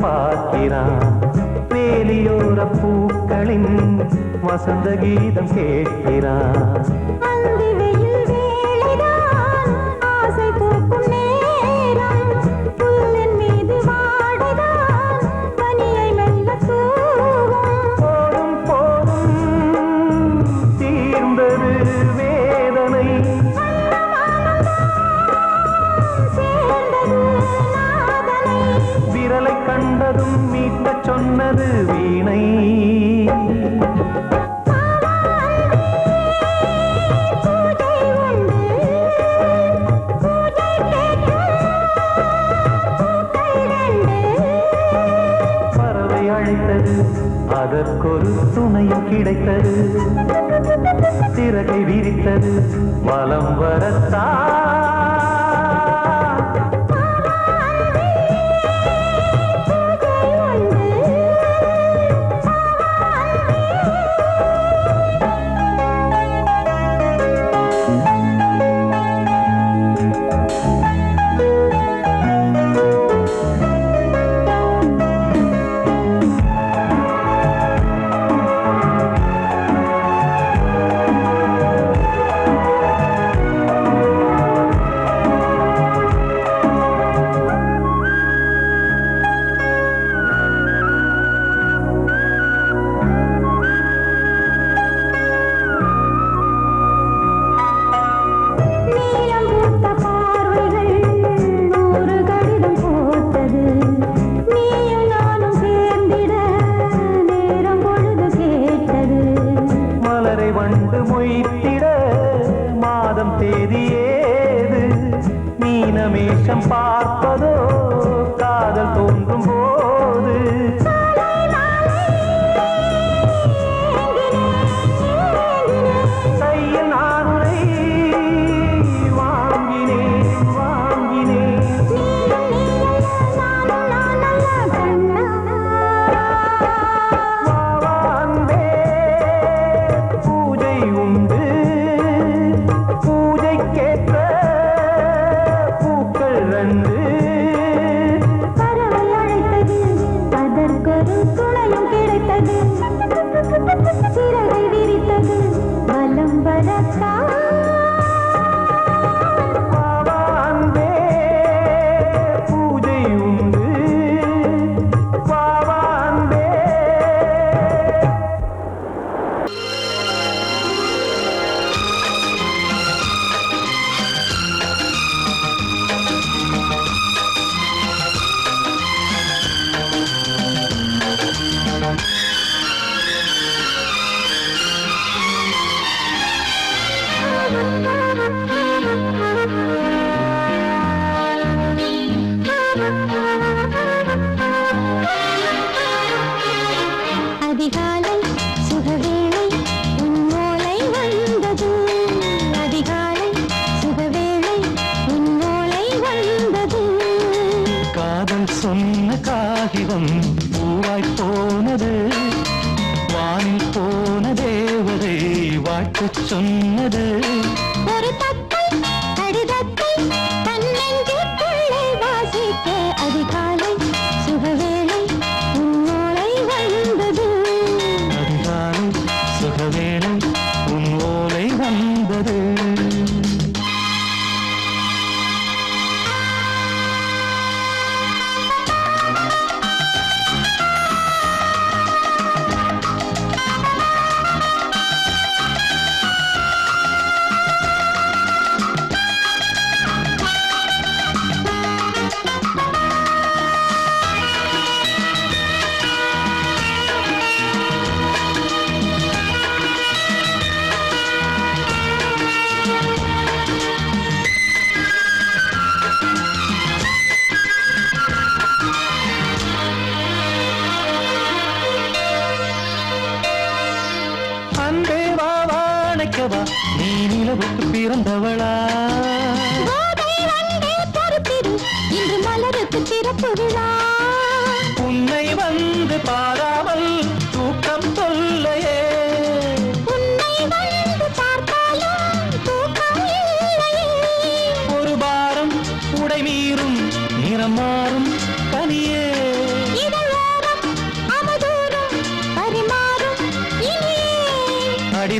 பார்க்கிறான். வேலியோர பூக்களின் வசந்த கீதம் கேட்கிறான். கண்டதும் மீட்ட சொன்னது வீணை. பறவை அழைத்தது, அதற்கொரு துணையும் கிடைத்தது. சிறகை விரித்தது, வலம் வரத்தான். வண்டு மொய்த்திட மாதம் தேதியேது. மீனமேஷம் பார்ப்பதோ காதல் தோன்றும் போது. கையில் நானுரை வாங்கினேன் வாங்கினேன். சிறகை விரித்தது, வலம் வரத்தான். பாவான்பே பூஜை உண்டு, பாவான்பே. அதிகாலை சுகவேளை உன்னோலை வந்தது. அதிகாலை சுகவேளை உன்னோலை வந்தது. காதல் சொன்ன காகிதம் பூவாய் போனது. வானில் போன தேவதை வாழ்த்துச் சொன்னது. ஒரு தத்தை கடிதத்தை தன்னெஞ்சுக்குள்ளே வாசிக்க அதிகாலை சுகவேளை உன்னோலை வந்தது. அதிகாலை சுகவேளை உன்னோலை வந்தது. நீ நிலவுக்கு பிறந்தவளா? இன்று மலருக்கு திறப்பு விழா. உன்னை வந்து பாராமல் தூக்கம் தொல்லையே. உன்னை வந்து பார்த்தாலும் தூக்கம் இல்லையே. ஒரு பாரம் உடை மீறும் நிறம் மாறும் கனியே.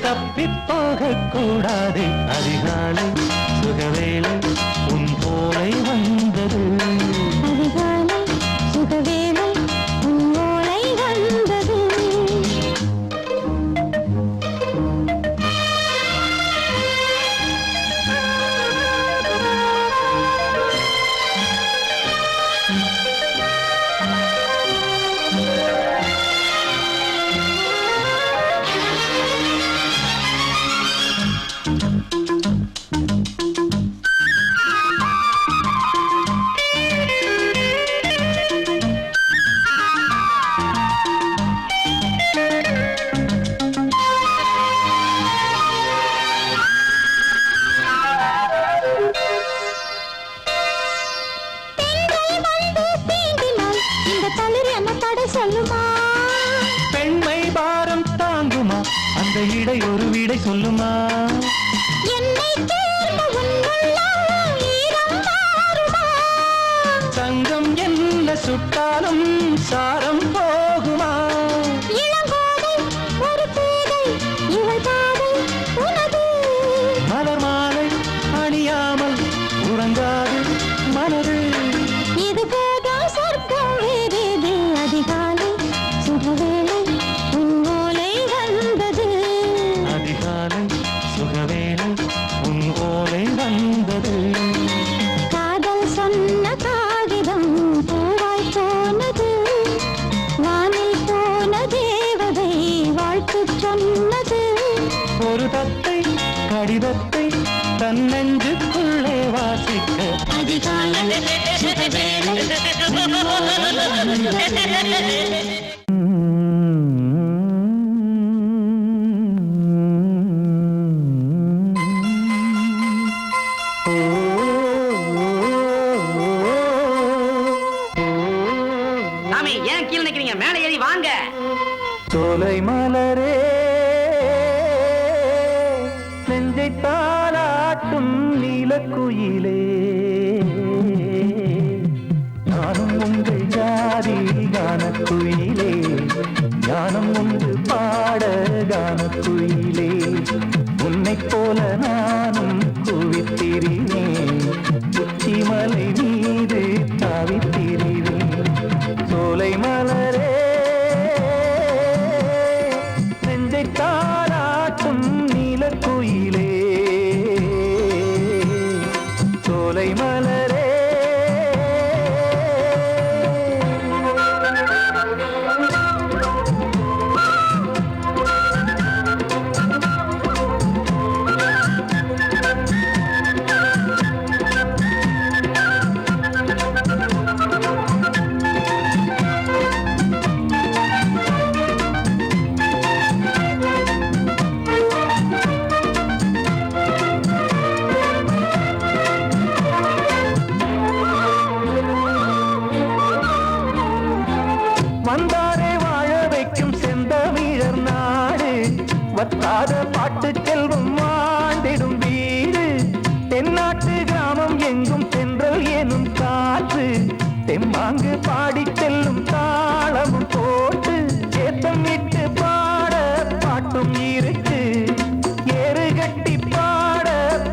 தப்பி போக கூடாது. அதிகாலை சுகவேளை உன் போலை வந்தது. அதிகாலை சுகவேளை உன் ஓலை வந்தது. பெண்மை பாரம் தாங்குமா? அந்த இடை ஒரு விடை சொல்லுமா? சங்கம் என்ன சுட்டாலும் சாரம் போகுமா? மலர் மாலை அணியாமல் உறங்காது மனது. இது போதும் சொர்க்கம் வேறேது. அதிகாலை சுகவேளை உன் ஓலை வந்தது. அதிகாலை சுகவேளை உன் ஓலை வந்தது. காதல் சொன்ன காகிதம் பூவாய் போனது. வானில் போன தேவதை வாழ்த்து சொன்னது. ஒரு தத்தை கடிதத்தை தன் நெஞ்சுக்குள்ளே வாசிக்க. அதிகாலை சுகவேளை உன் ஓலை வந்தது. சாமி ஏன் கீழே நிக்கிறீங்க? மேலே ஏறி வாங்க. சோலை மலரே நெஞ்சை தாளாட்டும் நீலக்குயிலே, நானும் உங்கள் ஜாதி கானக்குயிலே, ஞானம் உண்டு பாட கானக்குயிலே. உன்னைப் போல நானும் குவித்திரினேன், உச்சிமலை மீது தாவித்திரினேன். சோலை மலரே நெஞ்சை தாளாட்டும் நீலக்குயிலே, சோலை மலரே. வந்தாரே வாழ வைக்கும் செந்தமிழர் நாடு, வத்தாத பாட்டு செல்வம் வாழ்ந்திடும் வீடு. தென்னாட்டு கிராமம் எங்கும் தென்றல் எனும் காற்று, தெம்மாங்கு பாடி செல்லும் தாளமும் போட்டு. ஏத்தம் விட்டு பாட பாட்டும் இருக்கு, ஏறு கட்டி பாட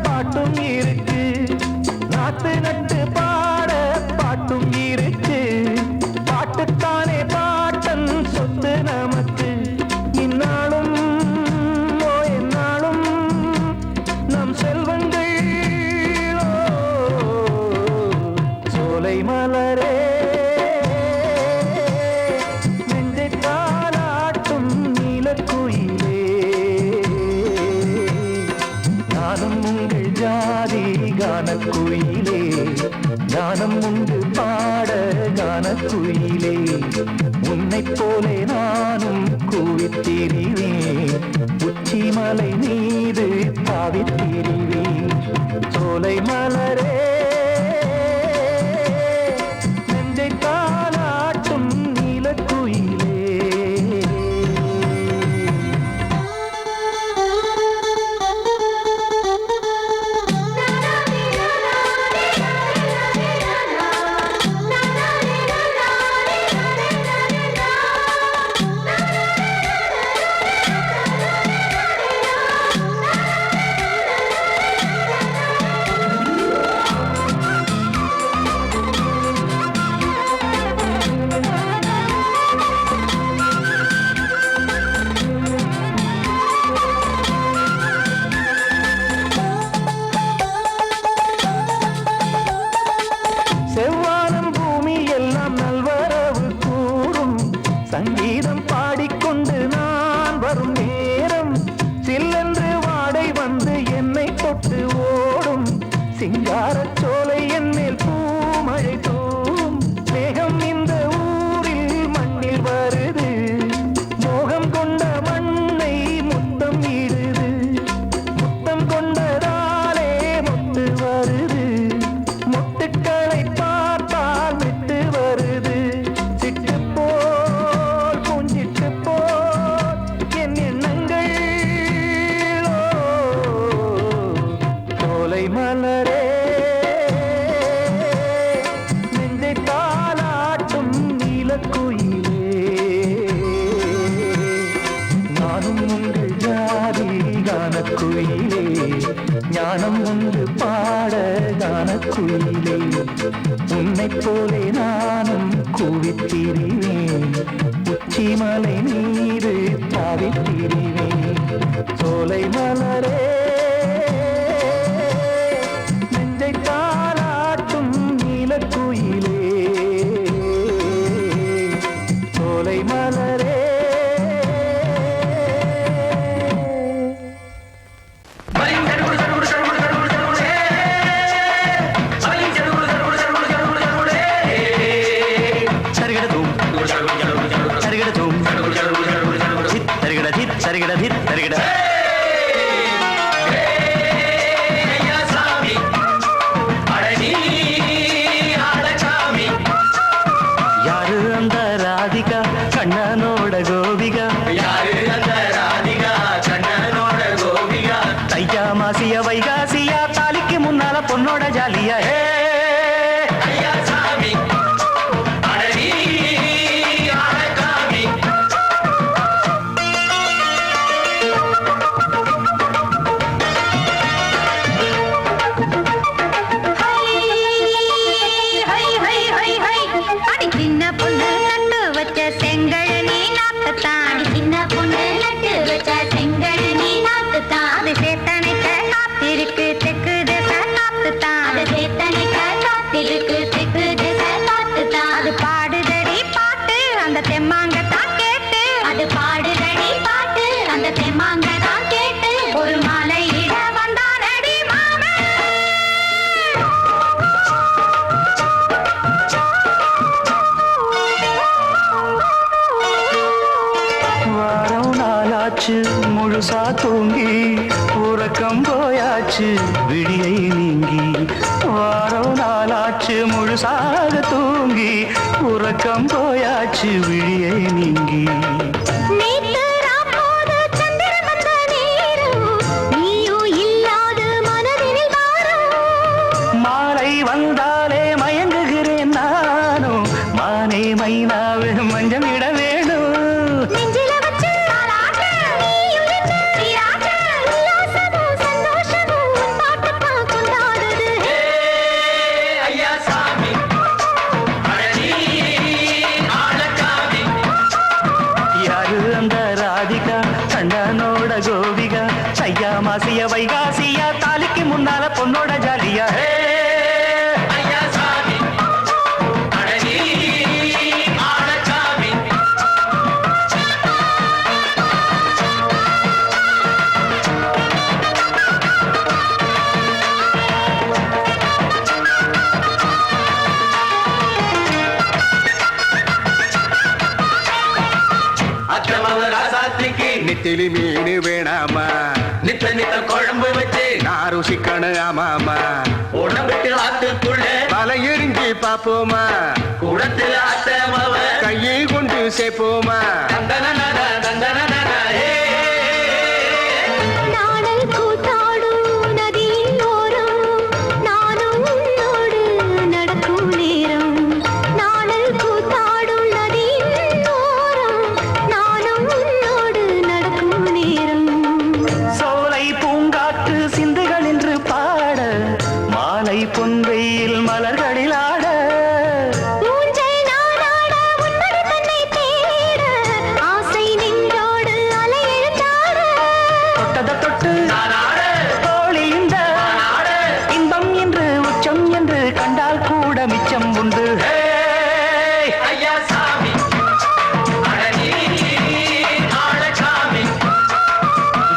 பாட்டும் இருக்கு, நாத்து நட்டு பாட பாட்டும் இருக்கு. பாட்டுத்தானே பாட்டன் சொத்து நமக்கு. இந்நாளும் எந்நாளும் நம் செல்வங்கள். சோலை மலரே நெஞ்சை தாளாட்டும் நீலக்குயிலே, நானும் உங்கள் ஜாதி கானக்குயிலே, ஞானம் உண்டு பாட கானக்குயிலே. உன்னைப் போலே நானும் கூவித்திரிவேன், உச்சிமலை மீது தாவித்திரிவேன். சோலை மலரே நெஞ்சை தாளாட்டும் நீலக்குயிலே. கானம் ஒன்று பாட கானக்குயிலே உன்னைப் போலே நானும் கூவித்திரிவேன் உச்சிமலை மீது தாவித்திரிவேன் சோலை மலரே நெஞ்சை தாலாட்டும் நீலக்குயிலே சோலை மலரே யாரு அந்த ராதிகா கண்ணனோட கோபிகா தையா மாசிய வைகாசியா தாலிக்கு முன்னால பொண்ணோட ஜாலியா முழுசா தூங்கி உறக்கம் போயாச்சு விடியை நீங்கி வாரம் நாளாச்சு முழுசாக தூங்கி உறக்கம் போயாச்சு விடியை நீங்கி மாலை வந்தாலே மயங்குகிறேன் நானும் மானே மைனாவே மஞ்சம் இட வேணும் கண்ணனோட கோபிகா சையா மாசிய வைகாசியா தாலிக்கு முன்னால பொண்ணோட ஜாலியா நெத்திலி மீன் வேணாமா நித்த நித்த குழம்பு வச்சு நான் ருசிக்கணும் ஆமாமா உடம்புக்கு ஆத்துக்குள்ள பல எரிஞ்சு பாப்போமா குடத்தில் ஆத்தமவ கையை கொண்டு சேர்ப்போமா தந்தன தந்தன பொன்வெயில் மலர்களில் ஆட தொட்டத தொட்டு தோழி இந்த இன்பம் என்று உச்சம் என்று கண்டால் கூட மிச்சம் உண்டு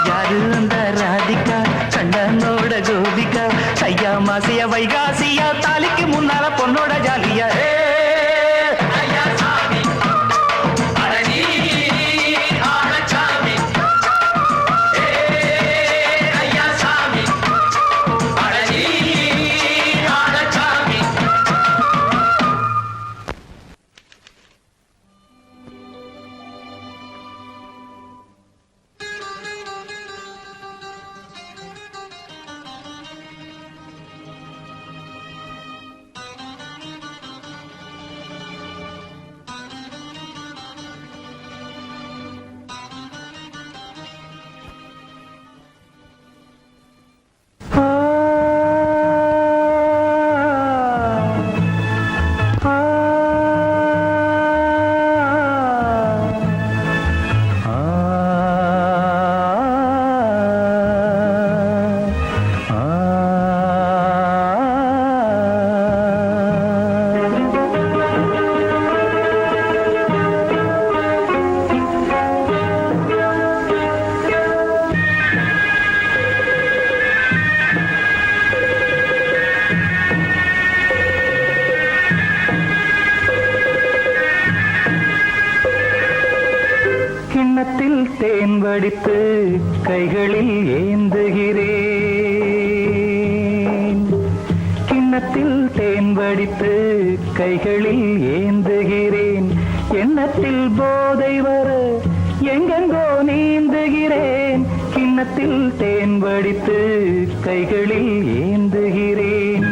யாரு அந்த ராதிகா கண்ணனோட கோபிகா சையா மாசிய வைகாசியா தாலிக்கு முன்னால பொண்ணோட ஜாலியா கிண்ணத்தில் தேன் வடித்து கைகளில் ஏந்துகிறேன். கிண்ணத்தில் தேன் வடித்து கைகளில் ஏந்துகிறேன். எண்ணத்தில் போதை வர எங்கெங்கோ நீந்துகிறேன். கிண்ணத்தில் தேன் வடித்து கைகளில் ஏந்துகிறேன்.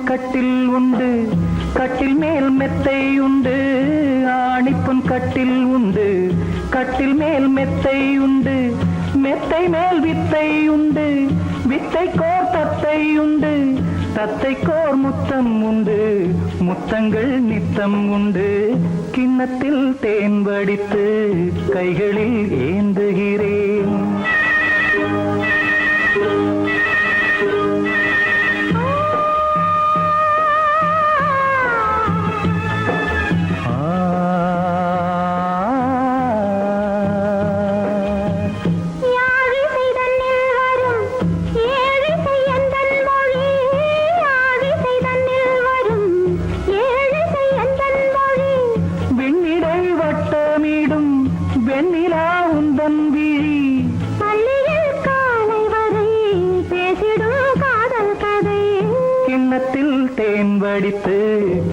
கட்டில் உண்டு, கட்டில் மேல் மெத்தை உண்டு. ஆணிப்பொன் கட்டில் உண்டு, கட்டில் மேல் மெத்தை உண்டு. மெத்தை மேல் வித்தை உண்டு, வித்தை கோர் தத்தை உண்டு. தத்தை கோர் முத்தம் உண்டு, முத்தங்கள் நித்தம் உண்டு. கிண்ணத்தில் தேன் வடித்து கைகளில் ஏந்துகிறேன். கிண்ணத்தில் தேன் வடித்து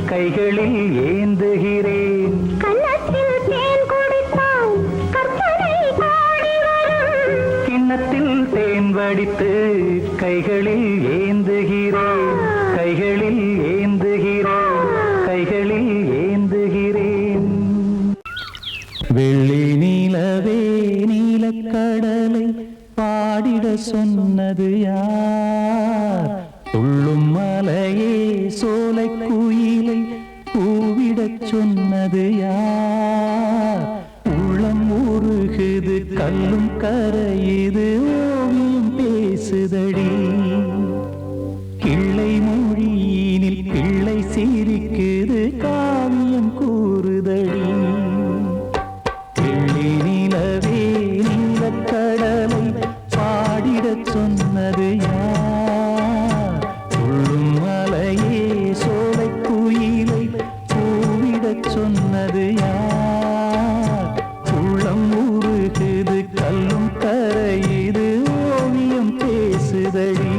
கைகளில் ஏந்துகிறேன். கன்னத்தில் தேன் குடித்தால் கற்பனை கோடி வரும். கிண்ணத்தில் தேன் வடித்து கைகளில் ஏந்துகிறேன். கைகளில் ஏந்துகிறேன். கைகளில் ஏந்துகிறேன். வெள்ளி நீலவே நீலக்கடலை பாடிட சொன்னது யார்? துள்ளும் மலையே சோலை குயிலை கூவிடச் சொன்னது யார்? உள்ளம் உருகுது கல்லும் கரையுது ஓவியம் பேசுதடி. கிள்ளை மொழியினில் பிள்ளை சிரிக்குது காவியம் கூறுதடி. வெள்ளி நிலவே நீலக்கடலை பாடிடச் சொன்னது யார்? சொன்னது யார்? உள்ளம் உருகுது கல்லும் கரையுது ஓவியம் பேசுதடி.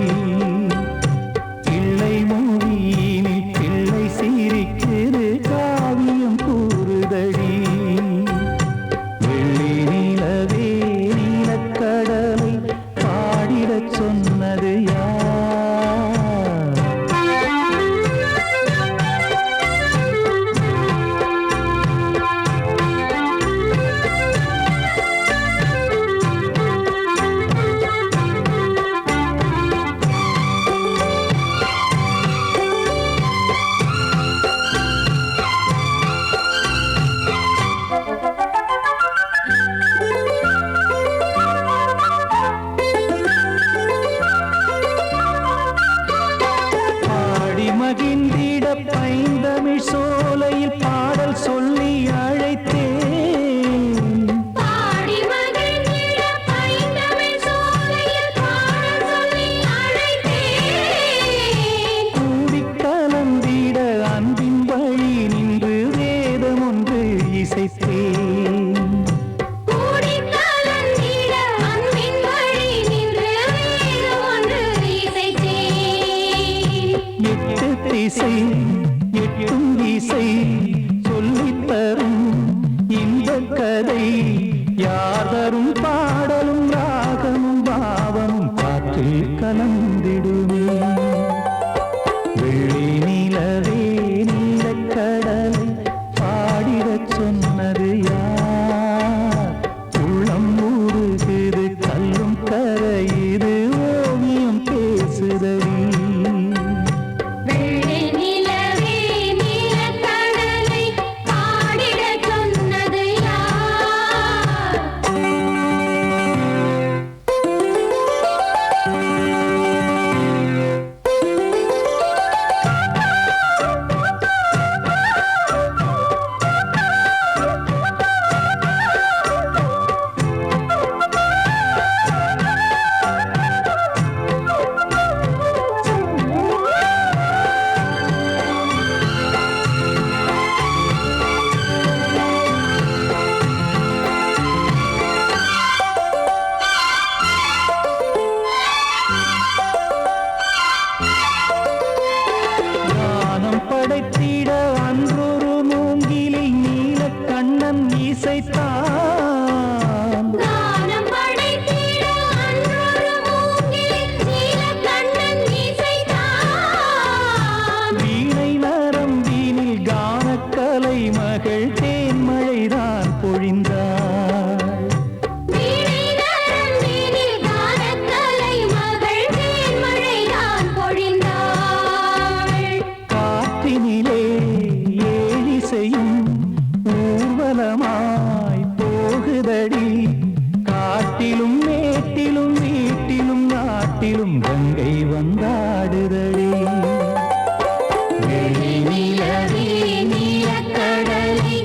கூடுதடி. காட்டிலும் மேட்டிலும் வீட்டிலும் நாட்டிலும் கங்கை வந்தாடுதடி. நிலவே நீலக்கடலை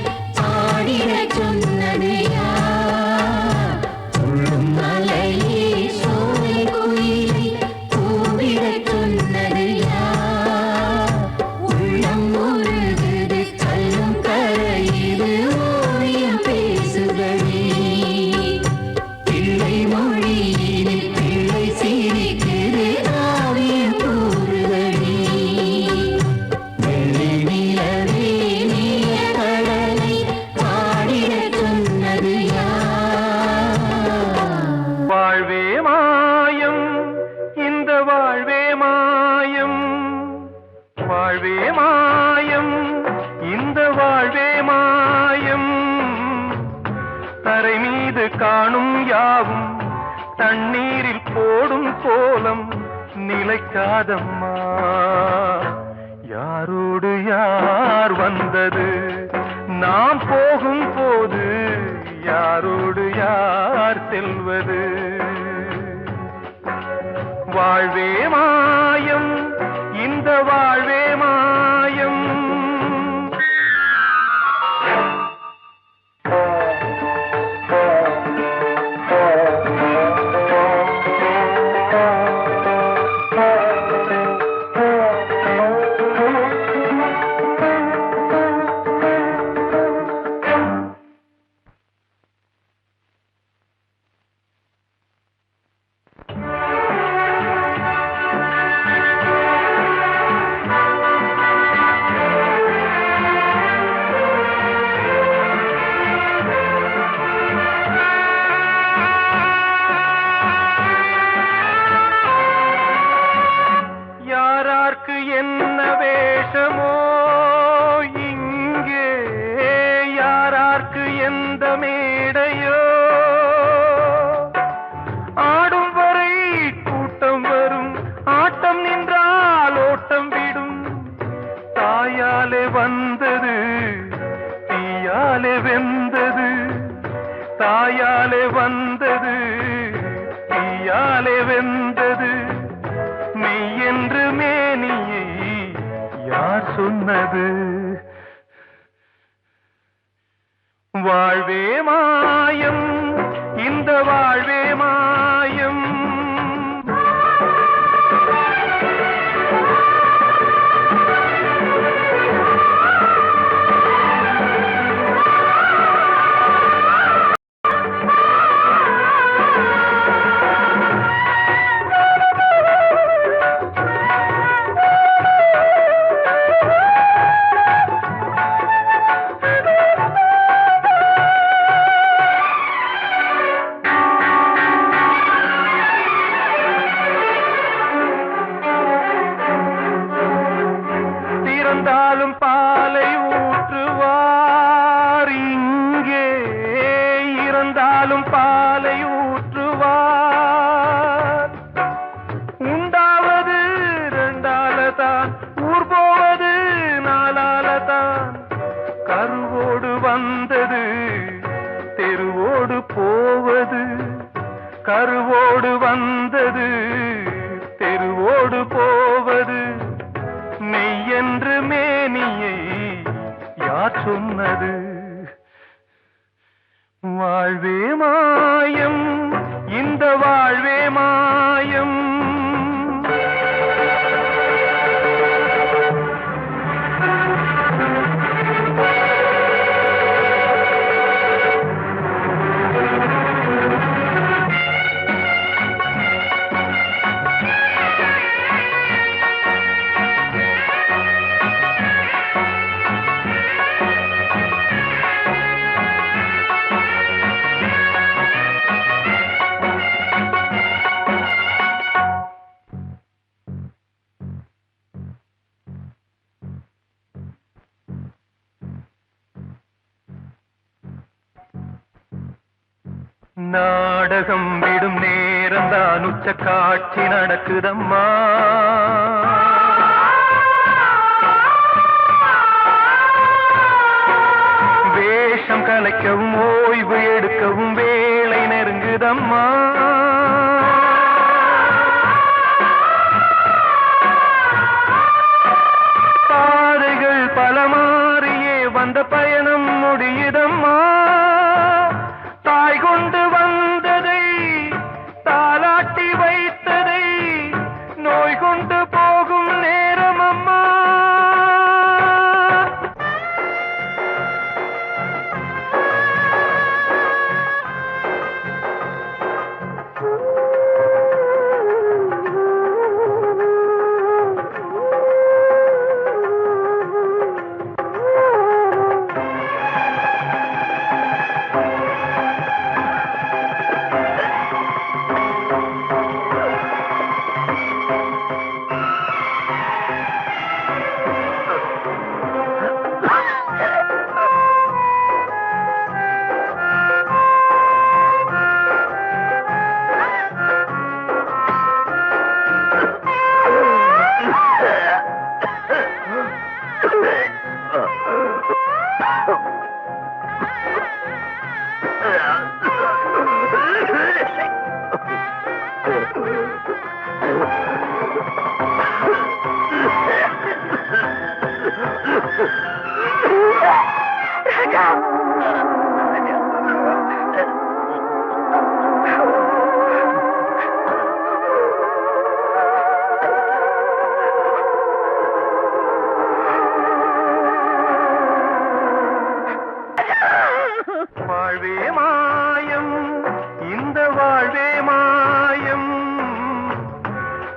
ஆடிடச் சொன்னது யார்? துள்ளும் மலையே சோலை குயிலை கூவிடச் சொன்னது யார்? உள்ளம் உருகுது கல்லும் கரையுது ஓவியம் பேசுதடி. பிள்ளை மொழியினில் பிள்ளை சிரிக்குது காவியம் கூறுதடி. வெள்ளி நிலவே நீலக்கடலை ஆடிடச் சொன்னது யார்? வாழ்வே மாயம், இந்த வாழ்வே மாயம். வாழ்வே மாயம், இந்த வாழ்வே மாயம். தரை மீது காணும் யாவும் தண்ணீரில் போடும் கோலம் நிலைக்காதம்மா. யாரோடு யார் வந்தது நாம் போகும் போது, யாரோடு யார் செல்வது? வாழ்வே மாயம், இந்த வாழ்வே மாயம். யாரார்க்கு என்ன வேஷமோ இங்கே, யாரார்க்கு எந்த மேடையோ. ஆடும் வரை கூட்டம் வரும், ஆட்டம் நின்றால் ஓட்டம் விடும். தாயாலே வந்தது தீயாலே வெந்தது, தாயாலே வந்தது தீயாலே வெந்தது. மெய் என்று மேனியை யார் சொன்னது? வாழ்வே மாயம், இந்த வாழ்வே மாயம். திறந்தாலும் பாலை ஊற்றுவார் இங்கே, இறந்தாலும் பாலை ஊற்றுவார். உண்டாவது ரெண்டாலதான், ஊர் போவது நாலாலதான். கருவோடு வந்தது தெருவோடு போவது, கருவோடு வந்தது தெருவோடு போவது. மெய் என்று மேனியை யார் சொன்னது? வாழ்வே மாயம், இந்த வாழ்வே மாயம். நாடகம் விடும் நேரம்தான் உச்ச காட்சி நடக்குதம்மா. வேஷ ஏக்கம் கலைக்கவும் ஓய்வு எடுக்கவும் வேளை நெருங்குதம்மா. பாதைகள் பல மாறியே வந்த பயணம் முடியுதம்மா. தாய் கொண்டு வந்ததை தாலாட்டி வைத்ததை நோய் கொண்டு போகும் நேரம் அம்மா. வாழ்வே மாயம், இந்த வாழ்வே மாயம்,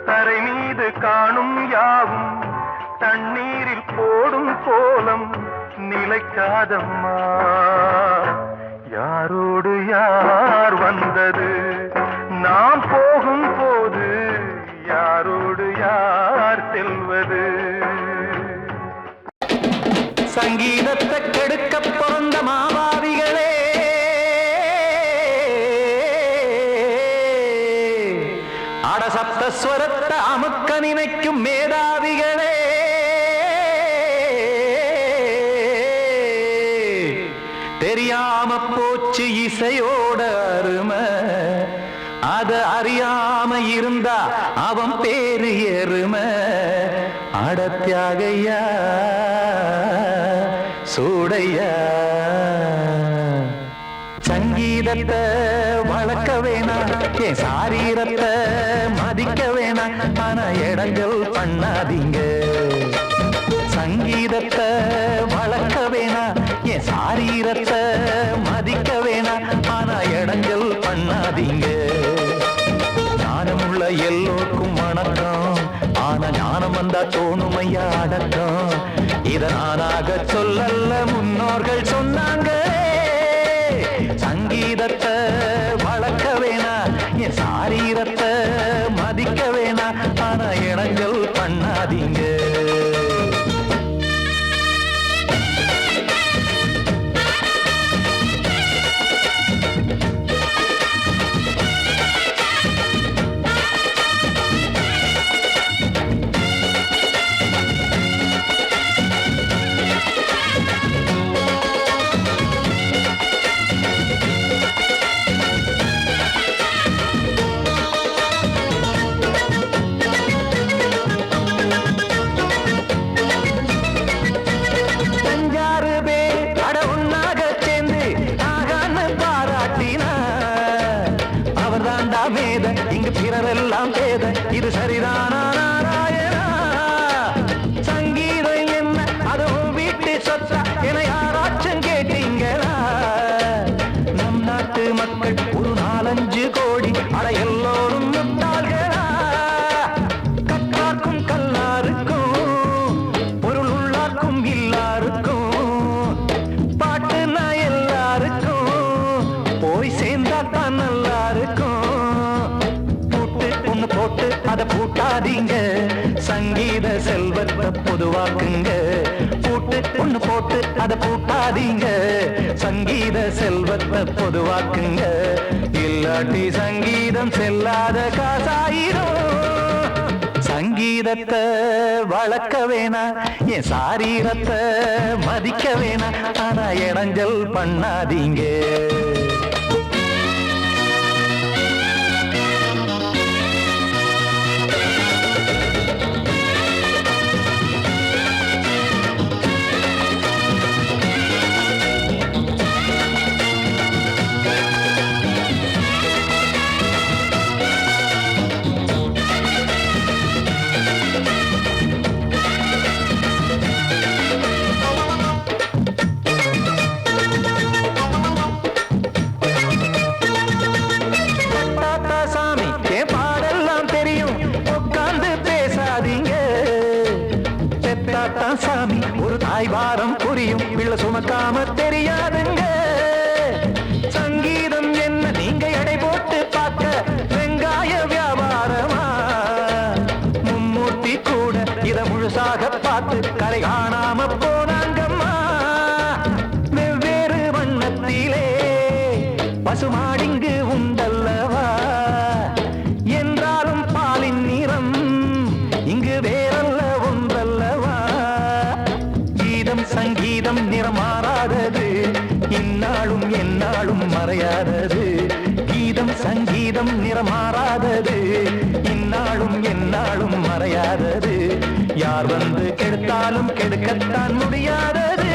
தரை மீது காணும் யாவும் தண்ணீரில் போடும் கோலம் நிலைக்காதம்மா. யாரோடு யார் வந்தது நாம் போகும் போது, யாரோடு யார் செல்வது. சங்கீதத்தை கெடுக்க பிறந்த மாவாதிகளே, அடசப்தஸ்வரத்தை அமுக்க நினைக்கும் மேதாவிகளே, தெரியாம போச்சு இசையோட அருமை, அத அறியாம இருந்தா அவன் பேரு எருமை. அடத்தியாகையா சூடையா, சங்கீதத்தை வளர்க்க வேணாம், என் சாரீரத்தை மதிக்க வேணாம், ஆனா இடங்கள் பண்ணாதீங்க. சங்கீதத்தை வளர்க்க வேணாம், என் சாரீரத்தை மதிக்க வேணாம், ஆனா இடங்கள் பண்ணாதீங்க. ஞானமுள்ள எல்லோருக்கும் வணக்கம், ஆனா ஞானம் வந்தா தோணுமையா அடக்கம். இத நானாக சொல்லல்ல, முன்னோர்கள் சொன்னாங்க. சங்கீதத்தை வளர்க்க வேணா, என் சாரீரத்தை மதிக்க வேணா, ஆனா இனங்கள் பண்ணாதீங்க. இங்கு பிறரெல்லாம் பேத, இது சரிதானா நாராயணா? சங்கீதம் என்ன அதுவும் வீட்டு சொத்தா என யாராச்சும் கேட்டீங்களா? நம் நாட்டு மக்கள் ஒரு 4-5 கோடி, அட எல்லோரும் முட்டாள்களா? கற்றார்க்கும் கல்லாருக்கும் பொருள் உள்ளார்க்கும் இல்லாருக்கும், பாட்டுனா எல்லாருக்கும் போய் சேர்ந்தா தான் நல்லா இருக்கும். போட்டு அதை பூட்டாதீங்க, சங்கீத செல்வத்தை பொதுவாக்குங்க. பூட்டு ஒண்ணு போட்டு அதை பூட்டாதீங்க, சங்கீத செல்வத்தை பொதுவாக்குங்க. இல்லாட்டி சங்கீதம் செல்லாத காசாயிரும். சங்கீதத்தை வளர்க்க வேணா, என் சாரீரத்தை மதிக்க வேணா, ஆனா இடைஞ்சல் பண்ணாதீங்க. சாமி ஒரு தாய் வாரம் புரியும், பிள்ளை சுமக்காம தெரியாதுங்க. சங்கீதம் என்ன நீங்க எடை போட்டு பார்க்க வெங்காய வியாபாரமா? மும்மூர்த்தி கூட இத முழுசாக பார்த்து கரை காணாம போனாங்கம்மா. வெவ்வேறு வண்ணத்திலே பசுமாடிங்கு உண்டல்லவா, என்றாலும் பாலின் நிறம் இங்கு வேறல்ல ஒன்றல்லவா. சங்கீதம் நிறமாறாதது, இந்நாளும் எந்நாளும் மறையாதது. கீதம் சங்கீதம் நிறமாறாதது, இந்நாளும் எந்நாளும் மறையாதது. யார் வந்து கெடுத்தாலும் கெடுக்கத்தான் முடியாதது.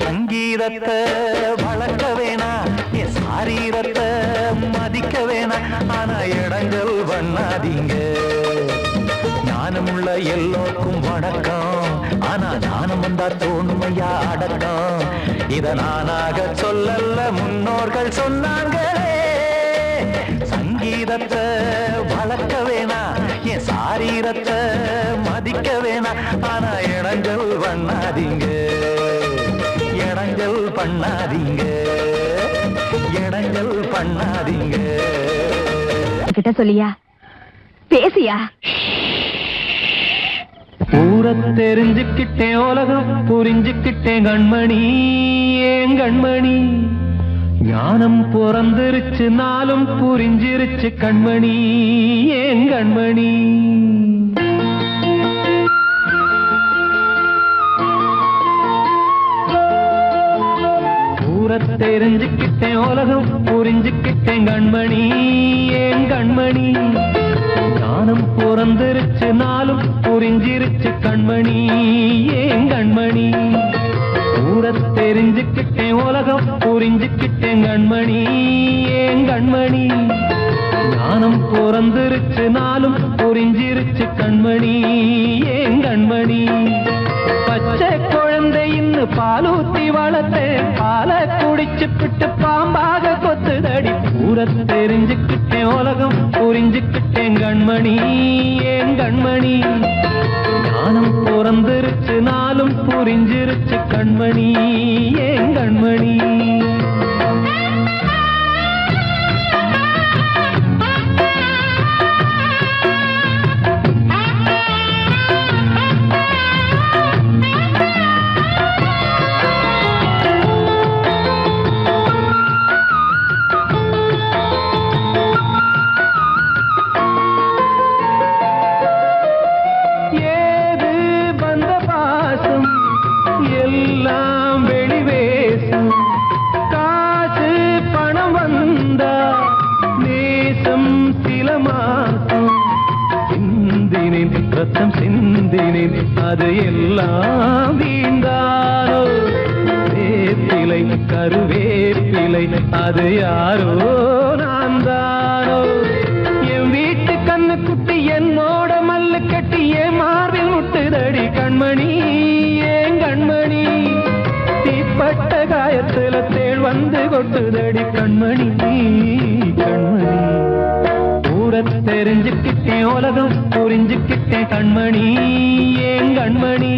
சங்கீதத்தை வளர்க்க வேணா, என் சாரீரத்தை மதிக்க வேணா, ஆனா இடங்கள் பண்ணாதீங்க. ஞானமுள்ள எல்லோருக்கும் வணக்கம், ஆனா ஞானம் வந்தா தோணுமையா அடக்கம். இத நானாக சொல்லல்ல, முன்னோர்கள் சொன்னாங்களே. சங்கீதத்தை வளர்க்க வேணா, என் சாரீரத்தை மதிக்க வேணா, ஆனா இடங்கள் பண்ணாதீங்க. இடங்கள் பண்ணாதீங்க, இடங்கள் பண்ணாதீங்க. கிட்ட சொல்லியா பேசியா? ஊரை தெரிஞ்சுக்கிட்டேன், உலகம் புரிஞ்சுக்கிட்டேன் கண்மணி, ஏன் கண்மணி. ஞானம் பிறந்திருச்சு, நாளும் புரிஞ்சிருச்சு கண்மணி, ஏன் கண்மணி. ஊரை தெரிஞ்சுக்கிட்டேன், உலகம் புரிஞ்சுக்கிட்டேன் கண்மணி, ஏன் கண்மணி. ஞானம் பிறந்திருச்சு, நாளும் புரிஞ்சிருச்சு கண்மணி, ஏன் கண்மணி. ஊரை தெரிஞ்சுக்கிட்டேன், உலகம் புரிஞ்சுக்கிட்டேன் கண்மணி, ஏன் கண்மணி. ஞானம் பிறந்திருச்சு, நாளும் புரிஞ்சிருச்சு கண்மணி, ஏன் கண்மணி. பச்சை குழந்தை இன்னும் பாலூத்தி வளர்த்தேன், பாலை குடிச்சு பிட்டு பாம்பாக கொத்துதடி. ஊரை தெரிஞ்சுக்கிட்டேன், உலகம் புரிஞ்சுக்கிட்டேன் கண்மணி, ஏன் கண்மணி. ஞானம் பிறந்திருச்சு, நாளும் புரிஞ்சிருச்சு கண்மணி, ஏன் கண்மணி. ரத்தம் சிந்தினேன், அது எல்லாம் வீண்டாரோ. வேப்பிலை கருவேப்பிலை, அது யாரோ நான் தானோ. என் வீட்டு கண்ணு குட்டி என்னோட மல்லு கட்டி என் மார்பில் முட்டுதடி கண்மணி, ஏன் கண்மணி. தீப்பட்ட காயத்துல தேள் வந்து கொட்டுதடி கண்மணி, கண்மணி. ஊரை தெரிஞ்சுக்கிட்டேன், உலகம் புரிஞ்சுக்கிட்டேன் கண்மணி, ஏன் கண்மணி.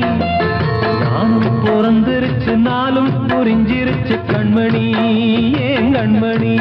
ஞானம் பிறந்திருச்சு, நாளும் புரிஞ்சிருச்சு கண்மணி, ஏன் கண்மணி.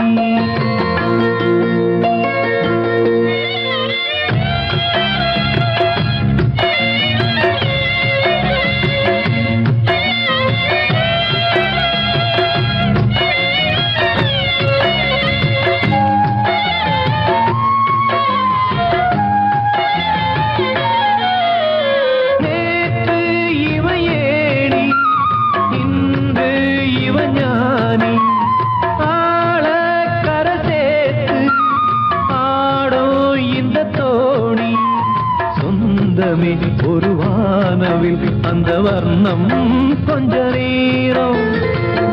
பூவில் அந்த வர்ணம் கொஞ்ச நேரம்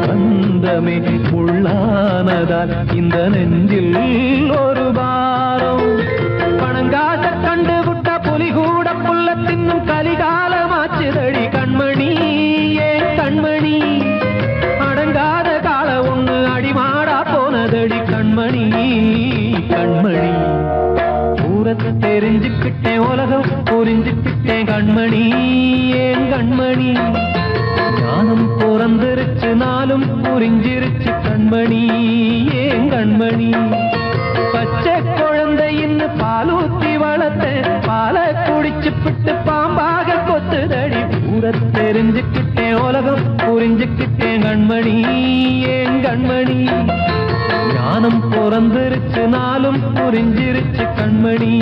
பந்தமே உள்ளானதால் இந்த நெஞ்சில் ஒரு பாரம் பணங்காட்ட கண்டு விட்ட புலி கூட புல்ல தின்னும் கலிகாலமாச்சுதடி கண்மணி ஏன் கண்மணி அடங்காத கால ஒண்ணு அடிமாடா போனதடி கண்மணி கண்மணி ஊரத்தை தெரிஞ்சுக்கிட்டேன் உலகம் புரிஞ்சுக்கிட்டேன் கண்மணி ஏன் கண்மணி ஞானம் பிறந்திருச்சு நாளும் புரிஞ்சிருச்சு கண்மணி ஏன் கண்மணி பச்சை குழந்தையின் பாலூத்தி வளர்த்தேன் பாலை குடிச்சுப்பிட்டு பாம்பாக கொத்துதடி ஊரத்தை தெரிஞ்சுக்கிட்டேன் உலகம் புரிஞ்சுக்கிட்டேன் கண்மணி ஏன் கண்மணி ஞானம் பிறந்திருச்சு நாளும் புரிஞ்சிருச்சு கண்மணி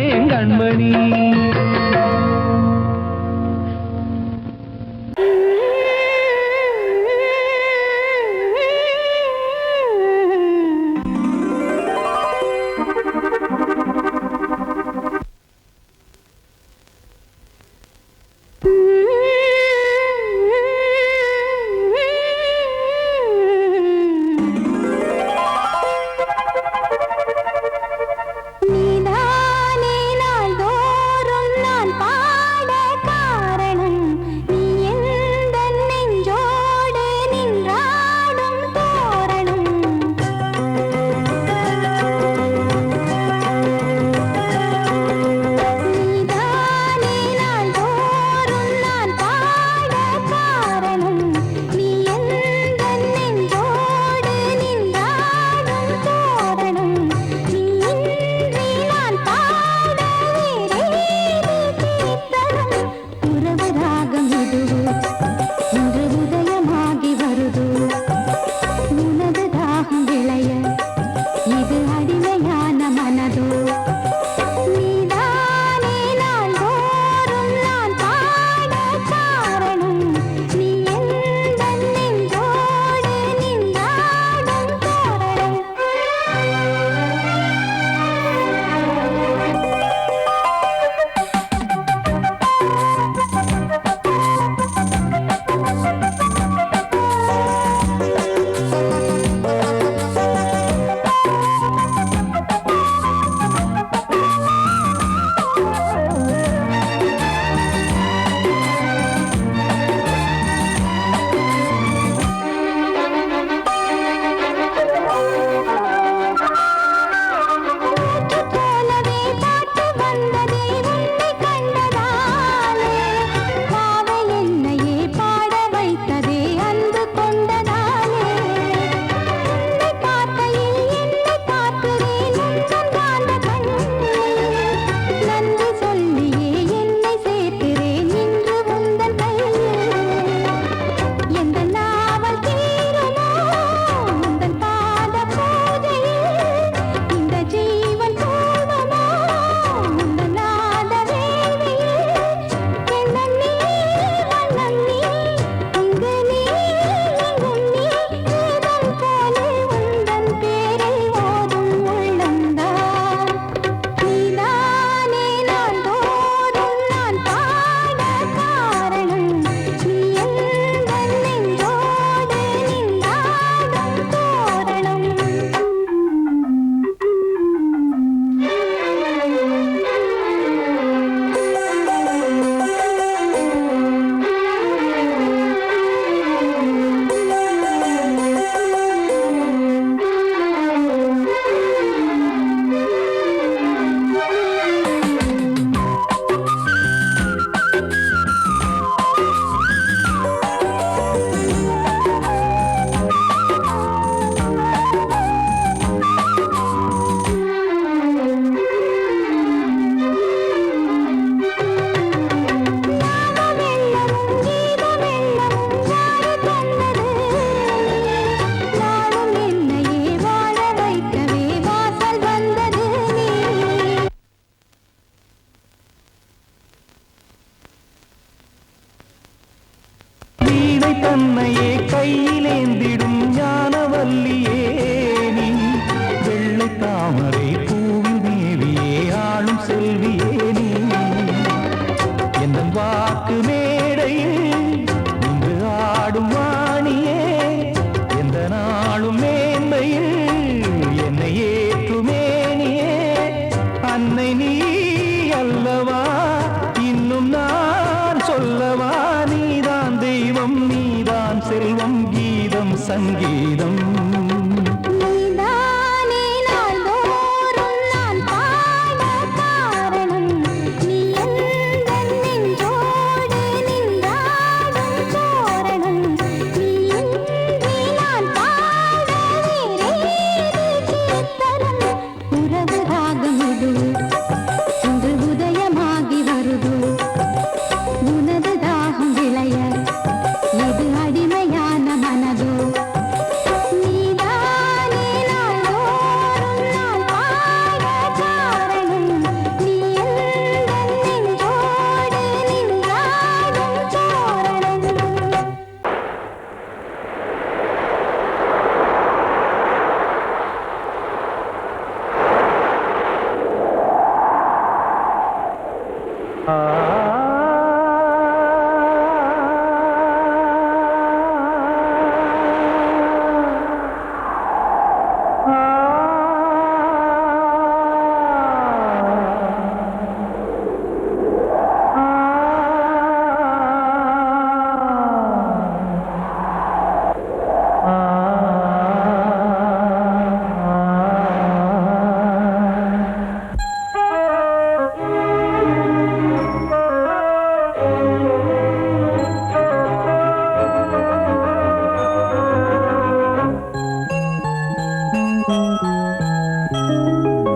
ஏன் கண்மணி தன்னையே கையிலேந்திடும் ஞானவல்லியே நீ வெள்ளை தாமரை பூவில் மேவியே ஆளும் செல்வியே நீ என் வாக்கு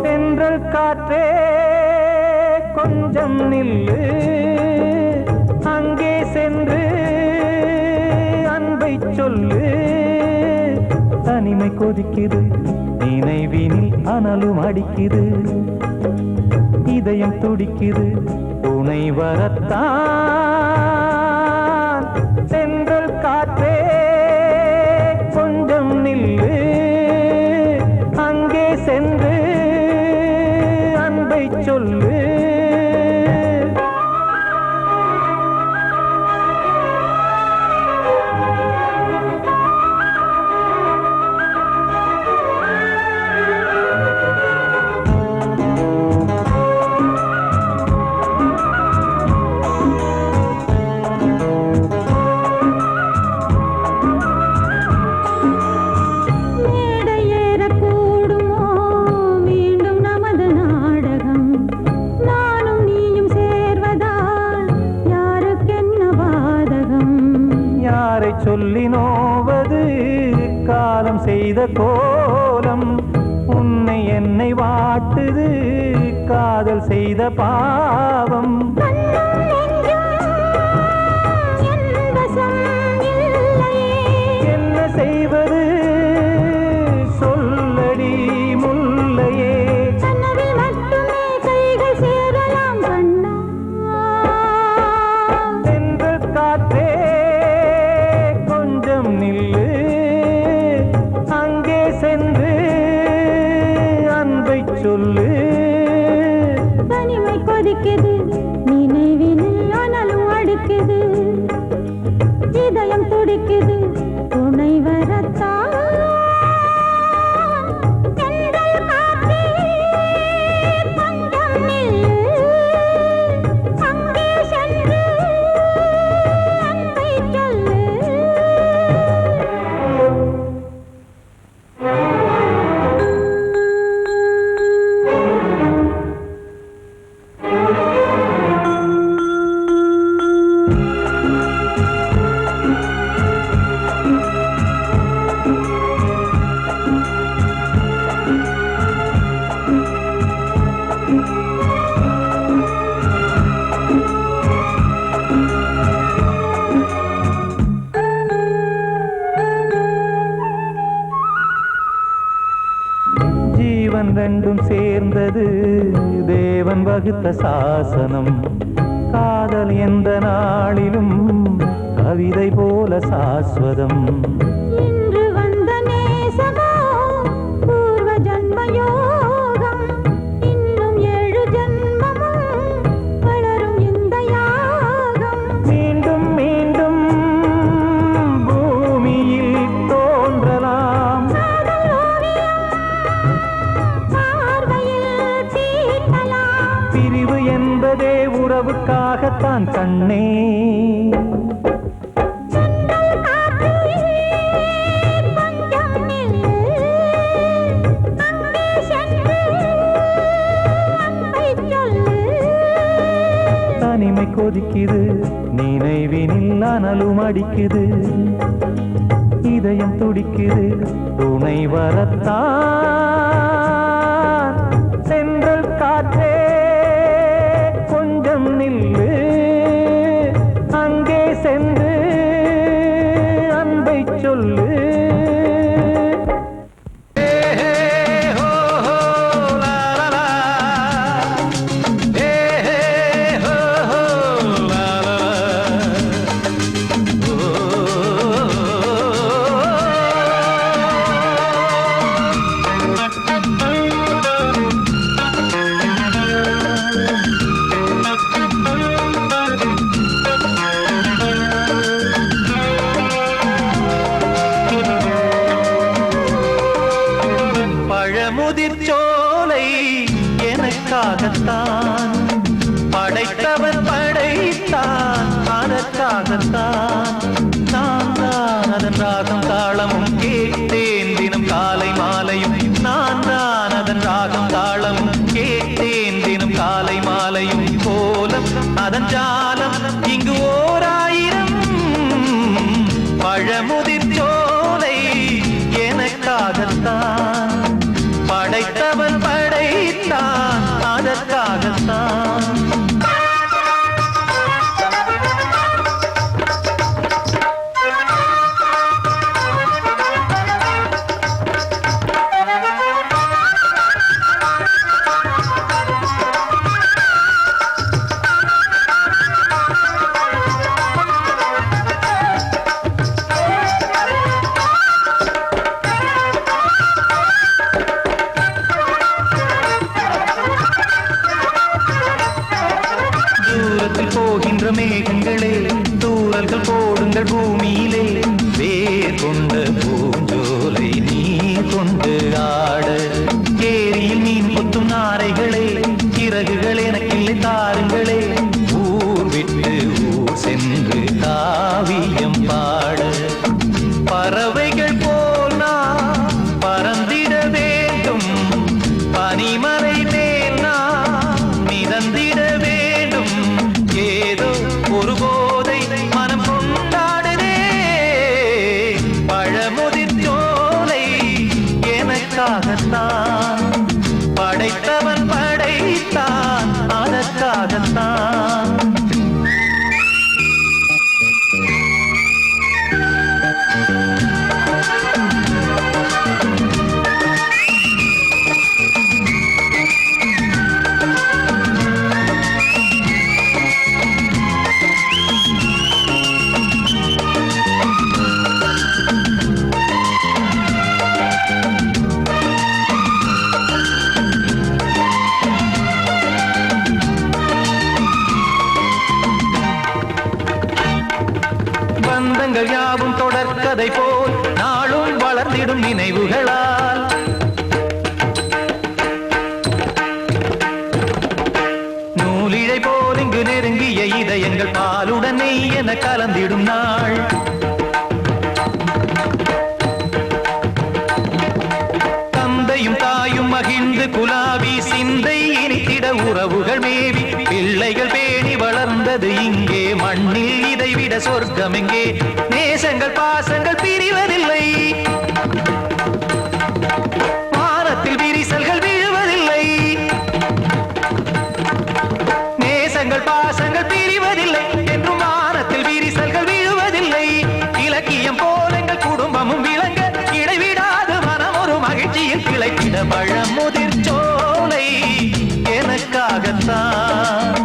தென்றல் காற்றே கொஞ்சம் நில்லு, அங்கே சென்று அன்பை சொல்லு. தனிமை கொதிக்குது, நினைவினில் அனலும் அடிக்குது, இதயம் துடிக்குது, துணை வரத்தான். தென்றல் காற்றே கொஞ்சம் நில்லு, அங்கே சென்று அன்பை சொல்லு. சொல்லி நோவது காலம் செய்த கோலம், உன்னை என்னை வாட்டுது காதல் செய்த பாவம். என்ன செய்வது சொல்லடி முல்லையே, சென்று காற்றே கொஞ்சம் நில்லு, அங்கே சென்று அன்பை சொல்லு. தனிமை கொதிக்குது, நினைவினில் அனலும் அடிக்குது, இதயம் துடிக்குது, துணை வரத்தான். தென்றல் காற்றே கொஞ்சம் நில்லு, அங்கே சென்று அன்பை சொல்லு. ஜீவன் ரெண்டும் சேர்ந்தது தேவன் வகுத்த சாசனம், காதல் எந்த நாளிலும் கவிதை போல சாஸ்வதம். இன்று வந்த நேசமோ பூர்வ ஜன்ம யோகம், இன்னும் 7 ஜன்மமும் வளரும் இந்த யாகம். மீண்டும் மீண்டும் பூமியில் தோன்றலாம், பார்வையில் தீட்டலாம். பிரிவு என்பதே உறவுக்காகத்தான் கண்ணே. தென்றல் காற்றே கொஞ்சம் நில்லு, அங்கே சென்று அன்பை சொல்லு. தனிமை கொதிக்குது, நினைவினில் அனலும் அடிக்குது, இதயம் துடிக்குது, துணை வரத்தான். சென்றல் காற்றே கொஞ்சம் நில்லு, அங்கே சென்று அன்பை சொல்லு. பழமுதிர்ச்சோலை எனக்காகத்தான் படைத்தவன் படைத்தான், அதற்காகத்தான் நான் தான் அதன் ராகம் தாளமும் கேட்டேன் தினம் காலை மாலையும். நான் தான் அதன் ராகம் தாளமும் கேட்டேன் தினம் காலை மாலையும். கோலம் அதன் ஜாலம் இங்கு 1000. பழமுதிர்ச்சோலை எனக்காகத்தான் அதற்காகத்தான் படைத்தவன் படைத்தான் அதற்காகத்தான். பந்தங்கள் யாவும் தொடர்கதை போல் நாளும் வளர்ந்திடும் நினைவுகளால் நூலிழை போல் இங்கு நெருங்கிய இதயங்கள் பாலுடன் நெய் என கலந்திடும் நாள். தந்தையும் தாயும் மகிழ்ந்து குலாவி சிந்தை இனித்திட உறவுகள் மேவி பிள்ளைகள் பேணி வளர்ந்தது இங்கே மண்ணில் இதைவிட சொர்க்கம் எங்கே. நேசங்கள் பாசங்கள் பிரிவதில்லை வானத்தில் விரிசல்கள் விழுவதில்லை. நேசங்கள் பாசங்கள் பிரிவதில்லை என்றும் வானத்தில் விரிசல்கள் விழுவதில்லை. இலக்கியம் போல எங்கள் குடும்பமும் விளங்க இடைவிடாது மனம் ஒரு மகிழ்ச்சியில் கிளைத்திட பழமுதிர் சோலை எனக்காகத்தான்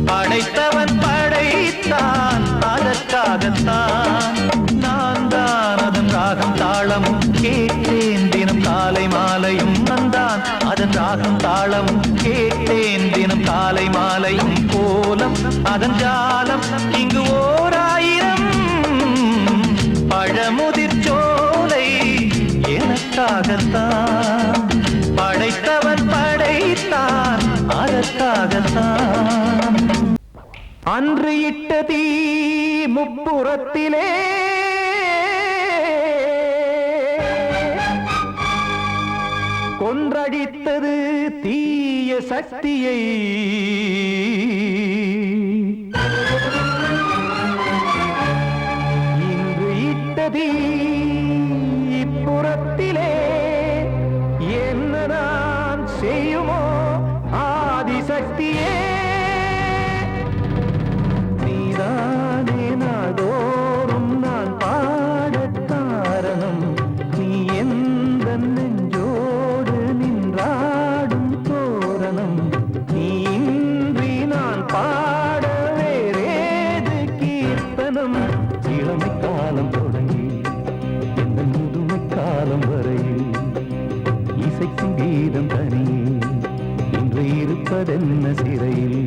படைத்தவன் படைத்தான் அதற்காகத்தான். நான் தான் அதன் ராகம் தாளமும் கேட்டேன் தினம் காலை மாலையும் வந்தான் அதன் ராகம் தாளமும் கேட்டேன் தினம் காலை மாலையும் கோலம் அதன் ஜாலம் இங்கு ஓர் ஆயிரம் பழமுதிர் சோலை எனக்காகத்தான் படைத்தவன் படைத்தான் அதற்காகத்தான். அன்று இட்ட தீ முப்புறத்திலே கொன்றடித்தது தீய சக்தியை. இன்று இட்ட தீ இப்புறத்திலே என்ன நான் செய்யுமோ ஆதிசக்தியே. நீதானே நாள்தோறும் நான் பாடக் காரணம் நீ எந்த நெஞ்சோடு நின்றாடும் தோரணம். நீ இன்றி நான் பாட வேறேது கீர்த்தனம். இளமை காலம் தொடங்கி எந்த முதுமை காலம் வரையில் இசைக்கும் கீதம் தனியே இன்று இருப்பதென்ன சிறையில்.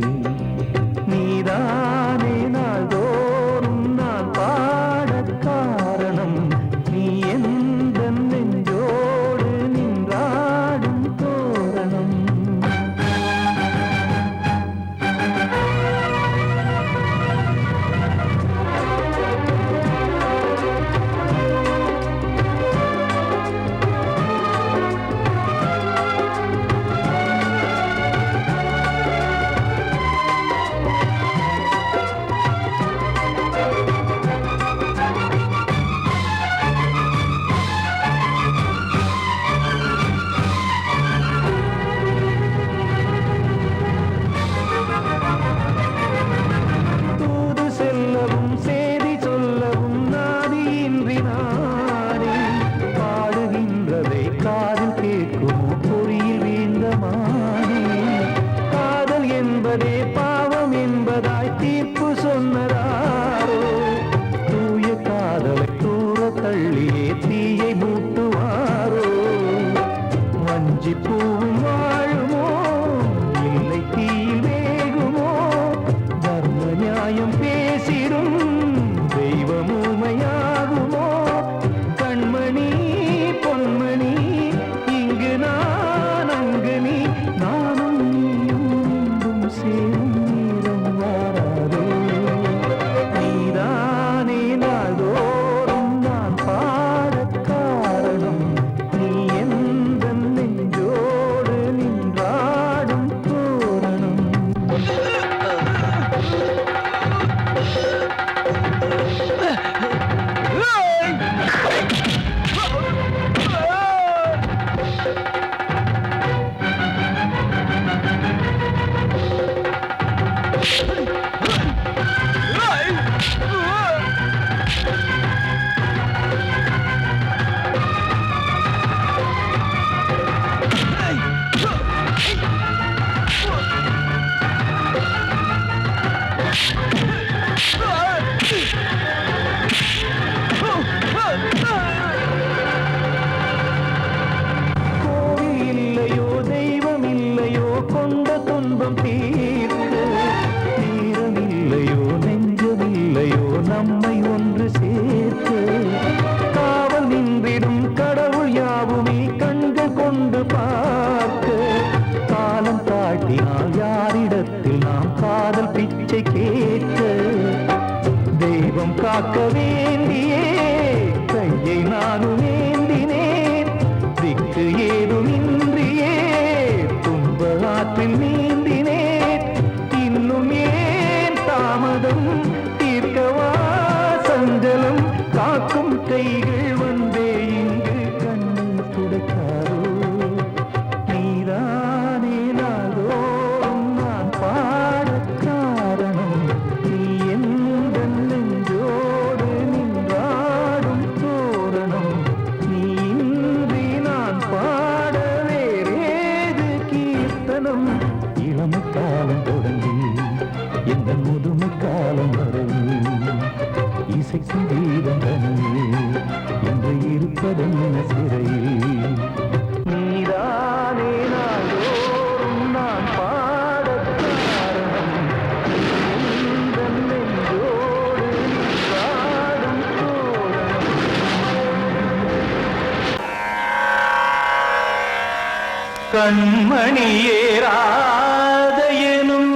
நீதானே நாள்தோறும் நான் பாடக் காரணம் நீ எந்த நெஞ்சோடு நின்றாடும் தோரணம். நின்றாடும் பார்க்க காலம் தாட்டினால் யாரிடத்தில் நாம் காதல் பிச்சை கேட்க தெய்வம் காக்க வேண்டியே கையை நானும் ஏந்தினேன் திக்கு ஏதுமின்றியே துன்ப ஆற்றில் நீந்தினேன் இன்னும் ஏன் தாமதம் தீர்க்கவா சஞ்சலம் காக்கும் கைகள் வந்தே இங்கு கண்ணீர் துடைக்காரோ நீதானே நாளோறும் நான் பாடக் காரணம் நீ எந்த நெஞ்சோடு நின்றாடும் தோரணம் நீ இன்றி நான் பாட வேறேது கீர்த்தனம் இளமை காலம் தொடங்கி எந்த முதுமை காலம் வரையில் இசைக்கும் கீதம் தனியே என்று இருப்பதென்ன சிறையில் நீதானே நாளோறும் நான் பாடக் காரணம் எந்த நெஞ்சோடு நின்றாடும் தோரணம் கண்மணியேராத எனும்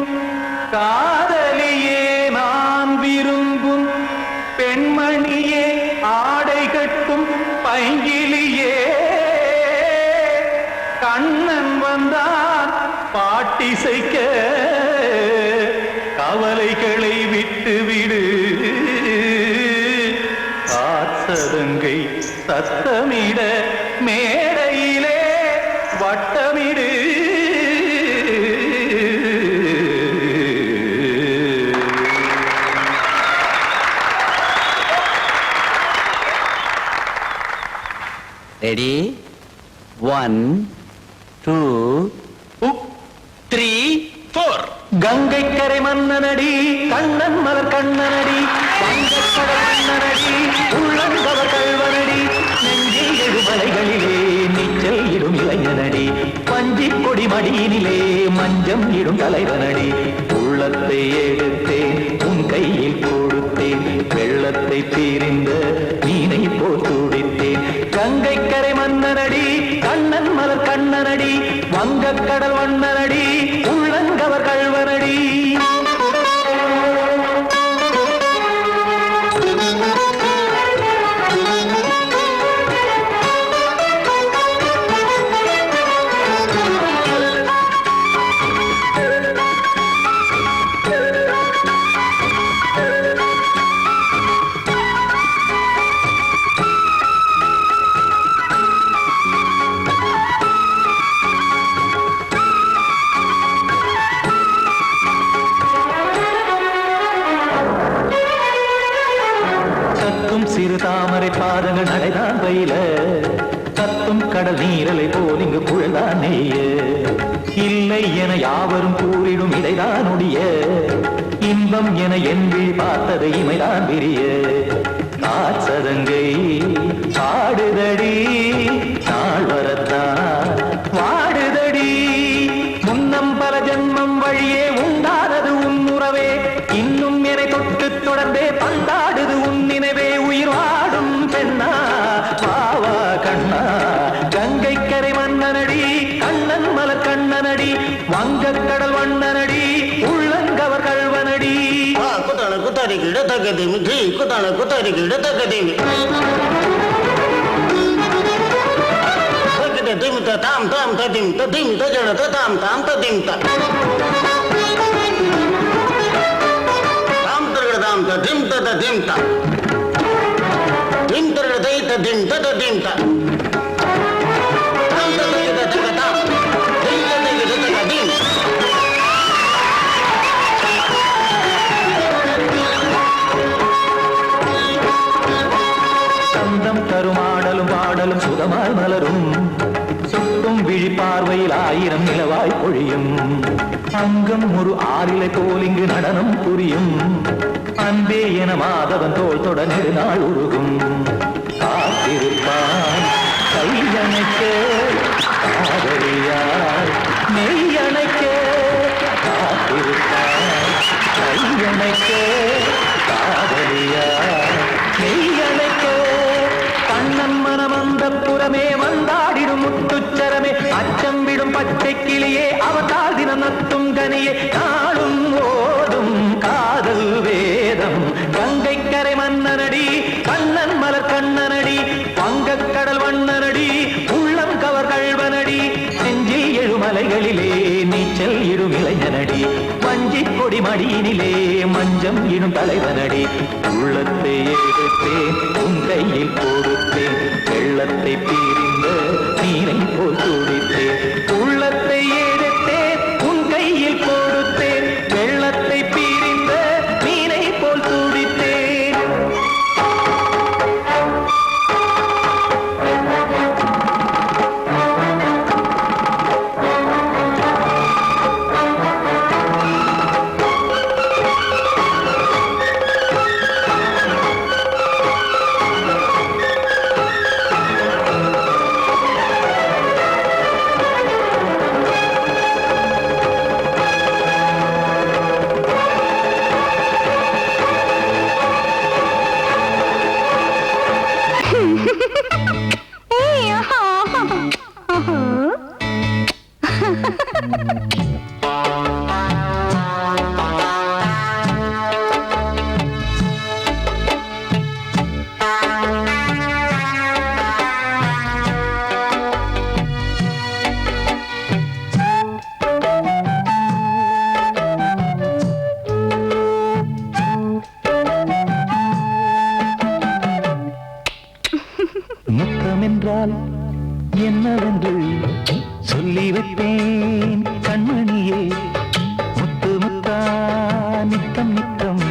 காதலியே நான் விரும்பும் பெண்மணியே ஆடை கட்டும் பைங்கிலியே கண்ணன் வந்தான் பாட்டிசைக்க கவலைகளை விட்டுவிடு காசதங்கை சத்தமிட மேடையிலே வட்டமிடு ரெடி 1 2 3 4 கங்கை கரை மன்னனடி கண்ணன் மலர் கண்ணனடி வங்கக்கடல் மன்னனடி உள்ளங்கவர் கல்வனடி நெஞ்சில் எழுமலைகளிலே நீச்சல் இடும் இளைஞனடி பஞ்சி கொடி மடியினிலே மஞ்சம் இடும் தலைவனடி உள்ளத்தை எடுத்தேன் உன் கையில் கொடுத்தேன் வெள்ளத்தை தீரிந்த மீனை போல் துடித்தேன் கங்கை கரை மன்னனடி கண்ணன் மலர் கண்ணனடி வங்கக்கடல் வண்ணனடி உள்ளங்கவர் கல்வனடி சிறு தாமரை பாதங்கள் நடைதான் பயில கத்தும் கடல் நீரலை போல் இங்கு புழல்தான் நெய்ய இல்லை என யாவரும் கூறிடும் இதைதான் ஒடிய இன்பம் என என்பி பார்த்தது இமைதான் விரிய காசதங்கை பாடுதடி நாள் வரத்தான் வாடுதடி முன்னம் பல ஜென்மம் வழியே உண்டானது உன் உறவே இன்னும் என்னை தொட்டு தொடர்ந்தே பந்தாடுது உன் நினைவே உயிர் வாடும் பெண்ணா பாவா கண்ணா கங்கை கரை மன்னனடி கண்ணன் மலர் கண்ணனடி வங்கக்கடல் வண்ணனடி உள்ளங்கவர் கல்வனடி குத்தான குத்தாரி கிட தகதிமி ஜி குத்தான குத்தாரி கிட தகதிமி திம் தாம் தாம் ததிம் ததிம் தஜட தாம் தாம் ததிம் தாம் தாம் ததிம் ததிம் தாம் திம் தரட தை ததிம் ததிம் தாம் தாம் ததிம் ததிம் தாம் திம் ததிம் ததிம் சந்தம் தருமாடலும் பாடலும் சுகமாய் மலரும் சுட்டும் விழி பார்வையில் ஆயிரம் நிலவாய் பொழியும் அங்கம் ஒரு ஆறிலை போல் இங்கு நடனம் புரியும் அன்பே என மாதவன் தோல் தொட நெடுநாள் உருகும் காத்திருப்பான் கையணைக்க காதலியார் மெய்யணைக்க காத்திருப்பான் கையணைக்க காதலியார் மெய்யணைக்க கண்ணன் மனமந்த புறமே வந்தாடிடும் முத்துச்சரமே அச்சம் துள்ளும் பச்சை கிளியே அவதால் தினம் நத்தும் கனியே நாளும் ஓடும் காதல் வேதம் கங்கை கரை மன்னனடி கண்ணன் மலர் கண்ணனடி வங்கக்கடல் வண்ணனடி உள்ளம் கவர் கழ்வனடி நெஞ்சில் எழுமலைகளிலே நீச்சல் இடும் இளைஞனடி வஞ்சி கொடி மடியினிலே மஞ்சம் இடும் தலைவனடி உள்ளத்தை எடுத்தேன் உன் கையில் கொடுத்தேன் வெள்ளத்தை பீரிந்த நீரை போல் துடித்தேன் உள்ளத்தை எடுத்தேன் உன் கையில் கொடுத்தேன் வெள்ளத்தை பீரிந்த நீரை போல் துடித்தேன் முத்தமென்றால் என்னவென்று சொல்லி வைப்பேன் கண்மணியே முத்து முத்தா நித்தம் நித்தம்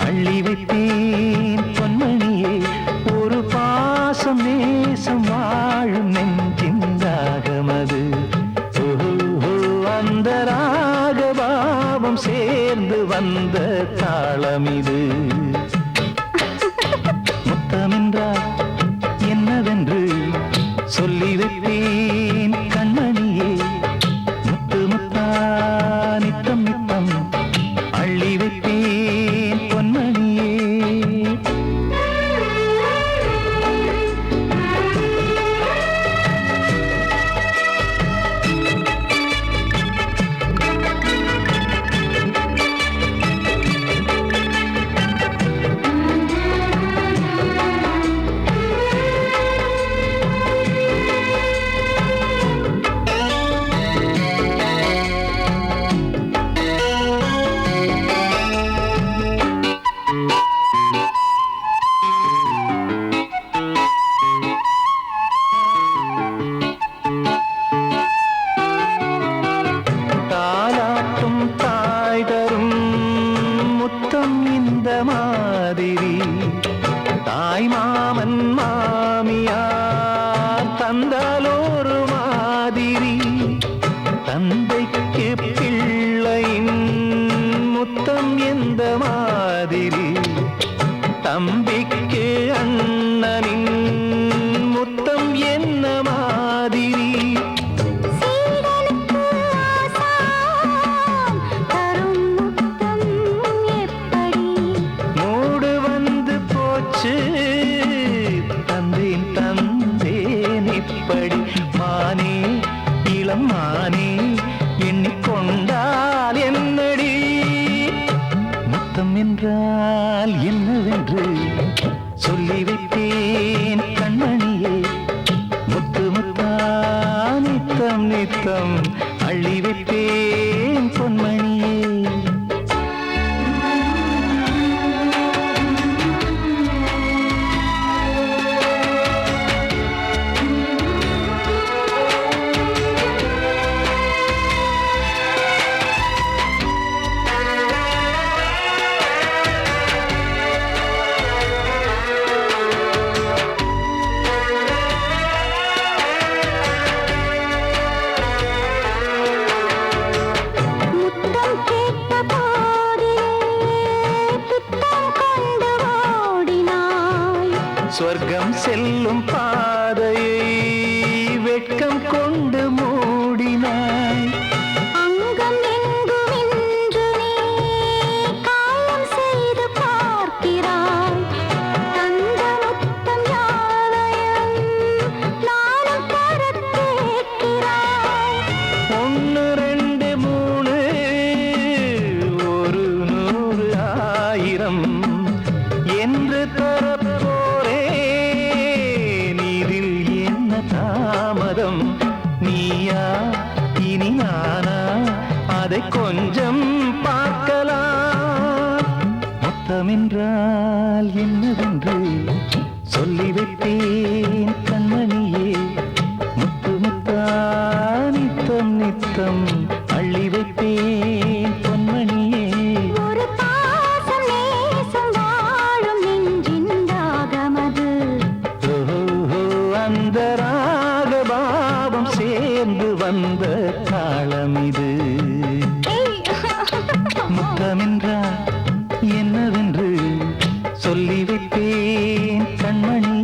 அள்ளி வைப்பேன் பொன்மணியே ஒரு பாசம் நேசம் வாழும் நெஞ்சிந்தாகமது அந்த ராகபாவம் சேர்ந்து வந்த தாளமிது முத்தமென்றால் என்னவென்று சொல்லி வைப்பேன் கண்மணியே முத்து முத்தா நித்தம் நித்தம் அள்ளி வைப்பேன் பொன்மணியே தாலாட்டும் தாய் தரும் முத்தம் இந்த மாதிரி தாய் மாமன் மாமியார் தந்தாலோரு மாதிரி தந்தைக்கு பிள்ளையின் முத்தம் எந்த மாதிரி தம்பிக்கு அண்ணனின் முத்தம் என்ன மாதிரி சீடனுக்கு ஆசான் தரும் முத்தம் எப்படி மூடு வந்து போச்சு தந்தேன் தந்தேன் இப்படி மானே இளம் மானே எண்ணிக்கொண்டால் என்னடி முத்தம் என்றால் என்னவென்று சொல்லி வைப்பேன் கண்மணியே முத்து முத்தா நித்தம் நித்தம் அள்ளி வைப்பேன் பொன்மணியே முத்தம் கேட்ட போதிலே பித்தம் கொண்டு ஓடினாய் சொர்க்கம் செல்லும் பாதையை வெட்கம் கொண்டு மூடினாய் அங்கம் எங்கும் இன்று நீ காயம் செய்து பார்க்கிறாய் தந்த முத்தம் யாவையும் நானும் தரக் கேட்கிறாய் அதை கொஞ்சம் பார்க்கலாம். முத்தமென்றால் என்னவென்று சொல்லி வைத்தேன் கண்மணியே. முத்து முத்தா நித்தம் நித்தம் அள்ளி வைத்தேன் பொன்மணியே. ஒரு பாசம் நேசம் வாழும் நெஞ்சின் தாகமது. ஓஹோ, அந்த ராகபாவம் சேர்ந்து வந்த தாளம் இது. முத்தமென்றால் என்னவென்று சொல்லி வைத்தேன் கண்மணி.